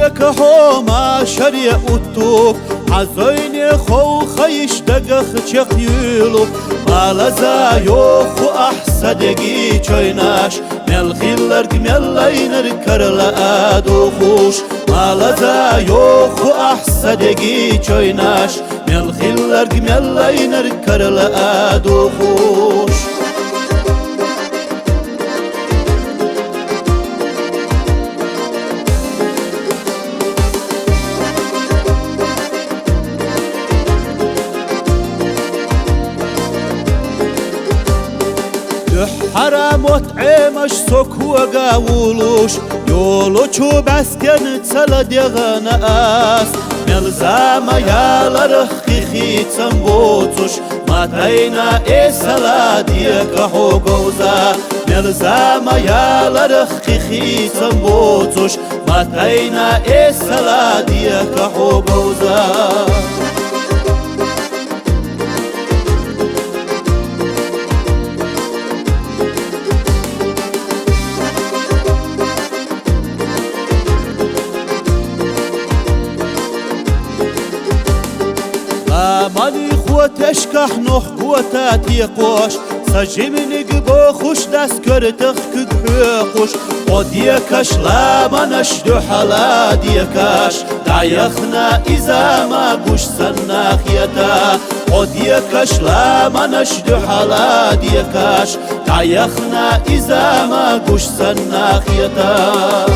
ديك حوما شريع التوب عزيني خو خيش دقخ يقيلو مالا زايوخ أحسدقي چويناش مل خيلرق ملينر كرلا دوخوش مالا زايوخ أحسدقي چويناش مل خيلرق ملينر كرلا دوخوش حرام وطعمش سكو قاولوش يولو چو بسكن تسلا ديغانا آس ملزام يالا رخي خيتم بوتوش ماتينا إسلا ديك حقوزا ملزام يالا رخي خيتم بوتوش ماتينا إسلا ديك حقوزا مالي خوتشكح نوح قوتاتي قوش سجي منك بوخوش داس كرتخ كحوخوش وديكش لا منشدو حلا ديكش دايخنا إذا ما قوش سناخيتا وديكش لا منشدو حلا ديكش دايخنا إذا ما قوش سناخيتا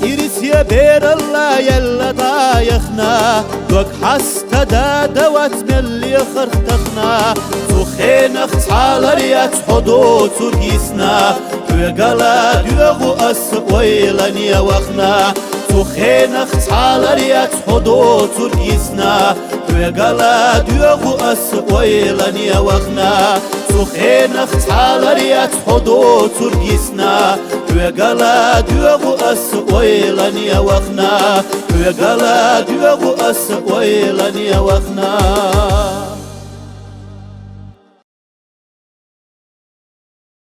إرسيا بير الله يلا ضايخنا دوك حستا دا دوات ملي خرختخنا سوخين اختحال ريات حدود سرقيسنا دوغالا دوغو أس ويلانيا وخنا سوخين اختحال ريات حدود سرقيسنا دوغالا دوغو أس ويلانيا وخنا سوخين اختحال ريات حدود سرقيسنا دوغالا دوغو أس ويلانيا وخنا دوغالا دوغو أس ويلانيا وخنا